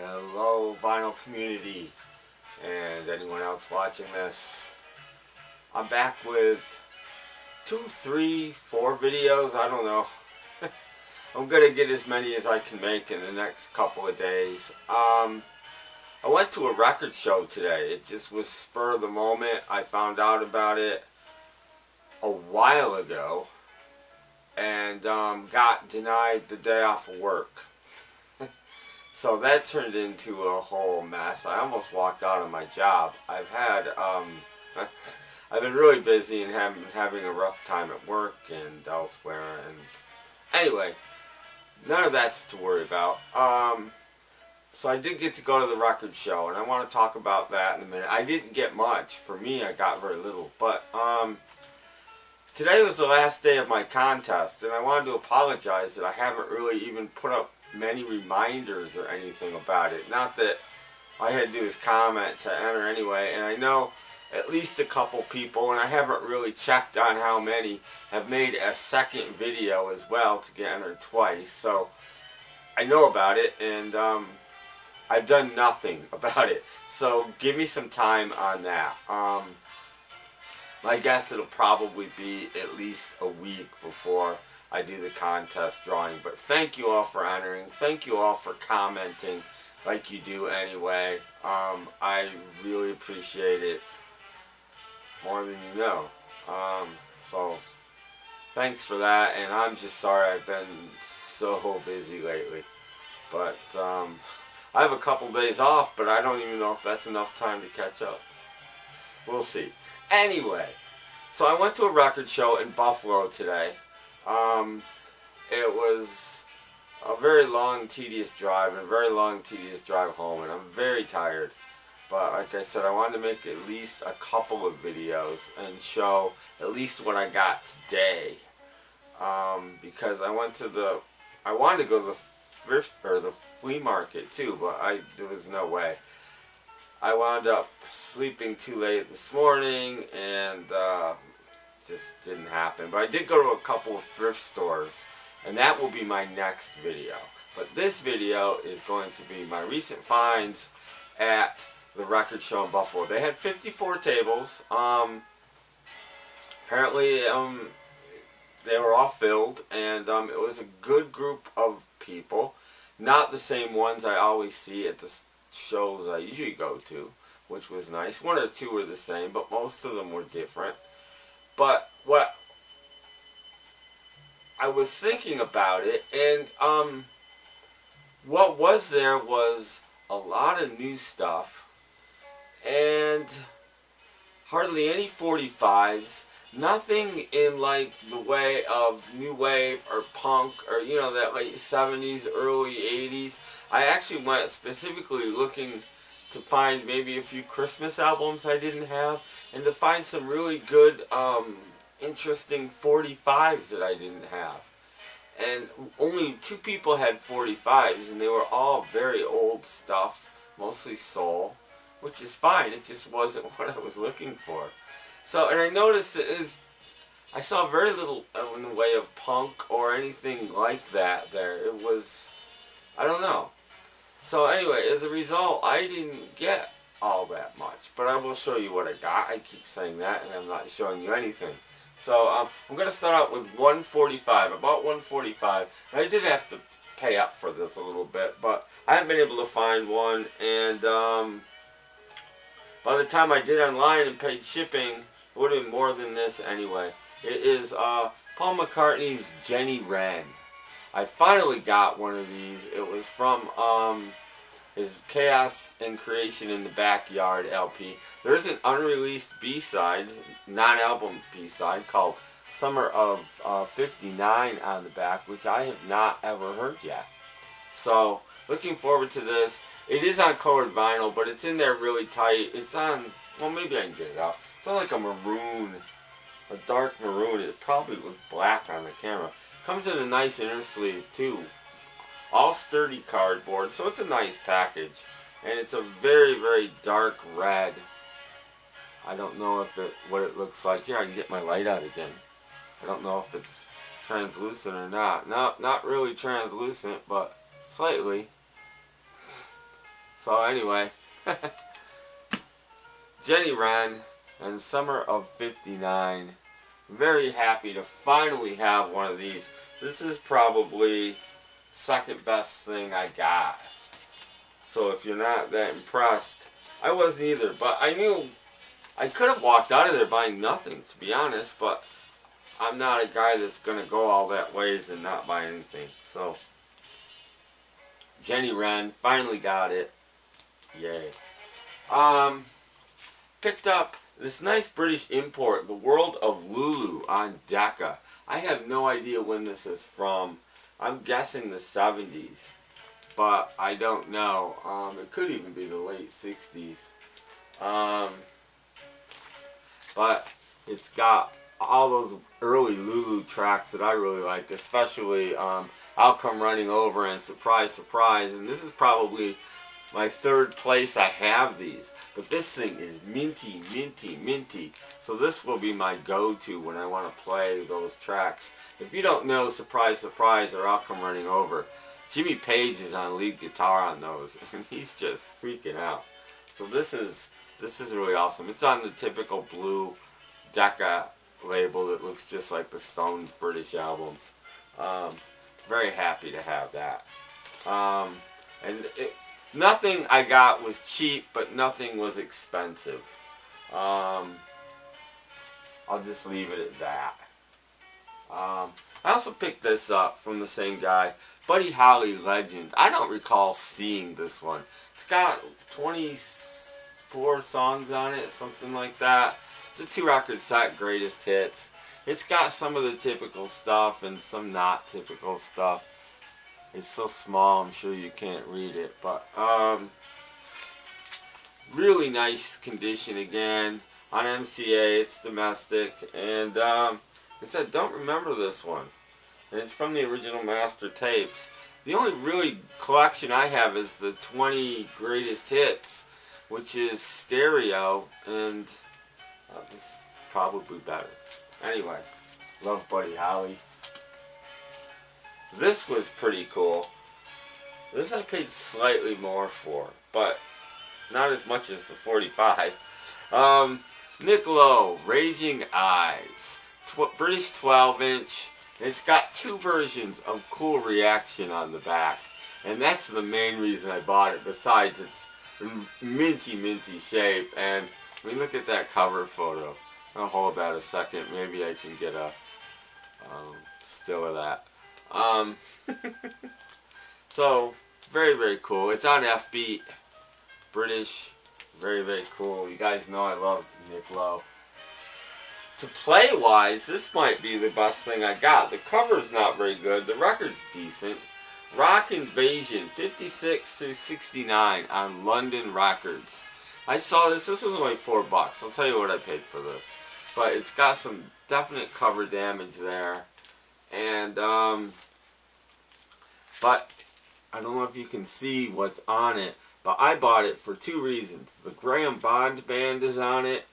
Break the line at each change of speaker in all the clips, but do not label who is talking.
Hello, vinyl community, and anyone else watching this. I'm back with 2, 3, 4 videos. I don't know. I'm gonna get as many as I can make in the next couple of days. I went to a record show today. It just was spur of the moment. I found out about it a while ago and got denied the day off of work. So that turned into a whole mess. I almost walked out of my job. I've been really busy and having a rough time at work and elsewhere. And anyway, none of that's to worry about. So I did get to go to the record show, and I want to talk about that in a minute. I didn't get much. For me, I got very little. But today was the last day of my contest, and I wanted to apologize that I haven't really even put up many reminders or anything about it. Not that I had to do this comment to enter anyway, and I know at least a couple people, and I haven't really checked on how many, have made a second video as well to get entered twice. So I know about it, and I've done nothing about it. So give me some time on that. My guess it'll probably be at least a week before I do the contest drawing. But thank you all for entering. Thank you all for commenting like you do anyway. I really appreciate it more than you know. So thanks for that, and I'm just sorry I've been so busy lately. But I have a couple days off, but I don't even know if that's enough time to catch up. We'll see. Anyway, so I went to a record show in Buffalo today. It was a very long, tedious drive, and a very long, tedious drive home, and I'm very tired. But like I said, I wanted to make at least a couple of videos and show at least what I got today. Because I wanted to go to the thrift or the flea market too, but there was no way. I wound up sleeping too late this morning, and just didn't happen. But I did go to a couple of thrift stores, and that will be my next video. But this video is going to be my recent finds at the record show in Buffalo. They had 54 tables. Apparently they were all filled, and it was a good group of people. Not the same ones I always see at the shows I usually go to, which was nice. One or two were the same, but most of them were different. But what I was thinking about it, and what was there was a lot of new stuff, and hardly any 45s. Nothing in like the way of new wave or punk or, you know, that late 70s, early 80s. I actually went specifically looking to find maybe a few Christmas albums I didn't have, and to find some really good, interesting 45s that I didn't have. And only 2 people had 45s, and they were all very old stuff, mostly soul, which is fine. It just wasn't what I was looking for. So, and I noticed that I saw very little in the way of punk or anything like that there. It was, I don't know. So anyway, as a result, I didn't get all that much. But I will show you what I got. I keep saying that, and I'm not showing you anything. So I'm going to start out with 145. I bought 145. I did have to pay up for this a little bit, but I haven't been able to find one. And by the time I did online and paid shipping, it would have been more than this anyway. It is Paul McCartney's Jenny Wren. I finally got one of these. It was from his Chaos and Creation in the Backyard LP. There is an unreleased B-side, non-album B-side, called Summer of 59 on the back, which I have not ever heard yet. So, looking forward to this. It is on colored vinyl, but it's in there really tight. It's on, well, maybe I can get it out. It's on like a maroon, a dark maroon. It probably was black on the camera. Comes in a nice inner sleeve too. All sturdy cardboard, so it's a nice package. And it's a very, very dark red. I don't know if what it looks like. Here, I can get my light out again. I don't know if it's translucent or not. No, not really translucent, but slightly. So anyway, Jenny Wren and Summer of '59. Very happy to finally have one of these. This is probably second best thing I got. So if you're not that impressed, I wasn't either. But I knew I could have walked out of there buying nothing, to be honest. But I'm not a guy that's going to go all that ways and not buy anything. So Jenny Wren, finally got it. Yay. Picked up this nice British import, The World of Lulu on Decca. I have no idea when this is from. I'm guessing the 70s, but I don't know. It could even be the late 60s. But it's got all those early Lulu tracks that I really like, especially I'll Come Running Over and Surprise, Surprise. And this is probably my third place I have these. But this thing is minty, minty, minty. So this will be my go-to when I want to play those tracks. If you don't know Surprise, Surprise or I'll Come Running Over, Jimmy Page is on lead guitar on those. And he's just freaking out. So this is really awesome. It's on the typical blue Decca label that looks just like the Stones' British albums. Very happy to have that. Nothing I got was cheap, but nothing was expensive. I'll just leave it at that. I also picked this up from the same guy, Buddy Holly Legend. I don't recall seeing this one. It's got 24 songs on it, something like that. It's a 2-record set, greatest hits. It's got some of the typical stuff and some not typical stuff. It's so small, I'm sure you can't read it, but really nice condition again. On MCA, it's domestic, and I said, don't remember this one. And it's from the original master tapes. The only really collection I have is the 20 greatest hits, which is stereo, and this is probably better. Anyway, love Buddy Holly. This was pretty cool. This I paid slightly more for, but not as much as the 45. Nick Lowe, Raging Eyes. British 12-inch. It's got 2 versions of Cool Reaction on the back. And that's the main reason I bought it, besides its minty, minty shape. And I mean, look at that cover photo. I'll hold that a second. Maybe I can get a still of that. So, very, very cool. It's on F-Beat. British. Very, very cool. You guys know I love Nick Lowe. To play-wise, this might be the best thing I got. The cover's not very good. The record's decent. Rock Invasion, 56 through 69 on London Records. I saw this. This was only $4. I'll tell you what I paid for this. But it's got some definite cover damage there. And, but I don't know if you can see what's on it, but I bought it for 2 reasons. The Graham Bond Band is on it,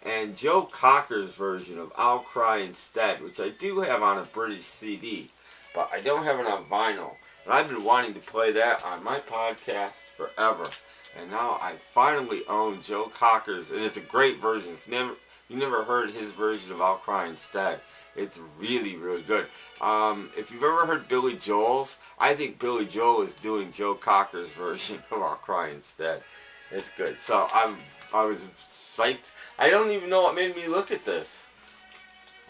and Joe Cocker's version of I'll Cry Instead, which I do have on a British CD, but I don't have it on vinyl. And I've been wanting to play that on my podcast forever. And now I finally own Joe Cocker's, and it's a great version. If you never heard his version of I'll Cry Instead, it's really, really good. If you've ever heard Billy Joel's, I think Billy Joel is doing Joe Cocker's version of I'll Cry Instead. It's good. So I was psyched. I don't even know what made me look at this.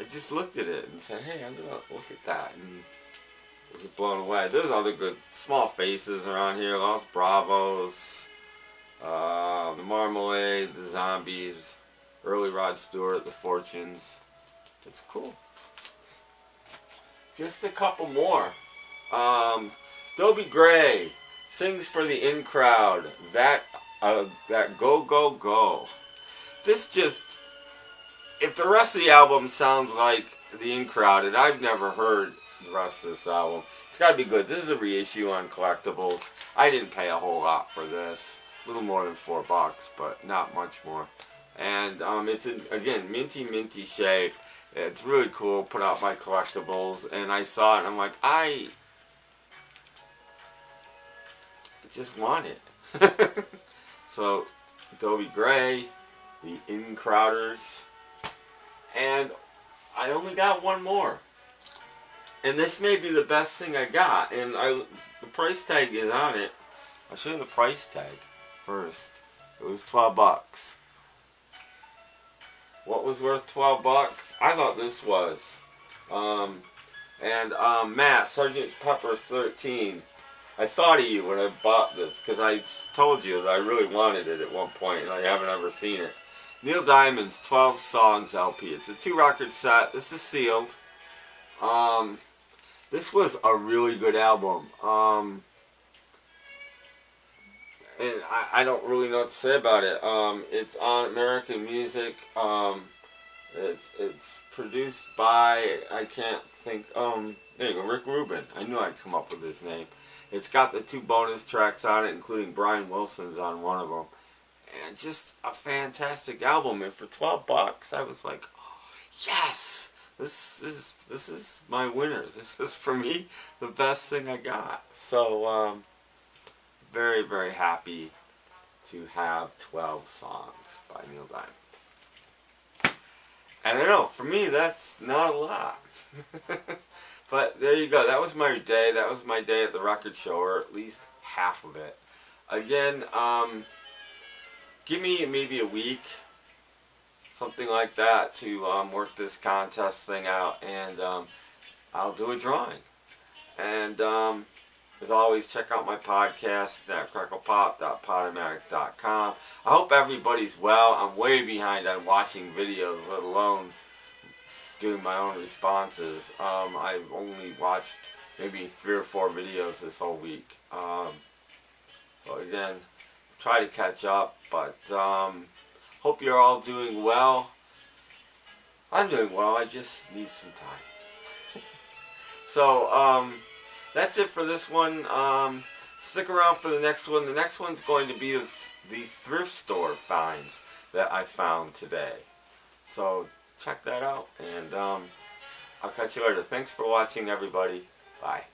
I just looked at it and said, hey, I'm going to look at that. And I was blown away. There's other good small faces around here. Los Bravos, the Marmalade, the Zombies, early Rod Stewart, the Fortunes. It's cool. Just a couple more. Dobie Gray sings for the in crowd. That Go Go Go. This just, if the rest of the album sounds like the in crowd, and I've never heard the rest of this album, it's got to be good. This is a reissue on Collectibles. I didn't pay a whole lot for this. A little more than $4, but not much more. And it's in, again, minty, minty shape. It's really cool. Put out by Collectibles, and I saw it, and I'm like, just want it. So, Dobie Gray, the In Crowders, and I only got one more. And this may be the best thing I got, and the price tag is on it. I'll show you the price tag first. It was $12. What was worth $12? I thought this was. Matt, Sergeant Pepper 13. I thought of you when I bought this, because I told you that I really wanted it at one point, and I haven't ever seen it. Neil Diamond's 12 Songs LP. It's a 2-record set. This is sealed. This was a really good album. And I don't really know what to say about it. It's on American Music. It's produced by, I can't think, there you go, Rick Rubin. I knew I'd come up with his name. It's got the 2 bonus tracks on it, including Brian Wilson's on one of them. And just a fantastic album. And for $12, I was like, oh, yes! This is my winner. This is, for me, the best thing I got. So, very, very happy to have 12 songs by Neil Diamond. And I know, for me, that's not a lot. But there you go. That was my day. That was my day at the record show, or at least half of it. Again, give me maybe a week, something like that, to work this contest thing out, and I'll do a drawing. And as always, check out my podcast, snapcracklepop.podomatic.com. I hope everybody's well. I'm way behind on watching videos, let alone doing my own responses. I've only watched maybe 3 or 4 videos this whole week. So again, try to catch up, but hope you're all doing well. I'm doing well. I just need some time. So that's it for this one. Stick around for the next one. The next one's going to be the thrift store finds that I found today. So check that out, and I'll catch you later. Thanks for watching, everybody. Bye.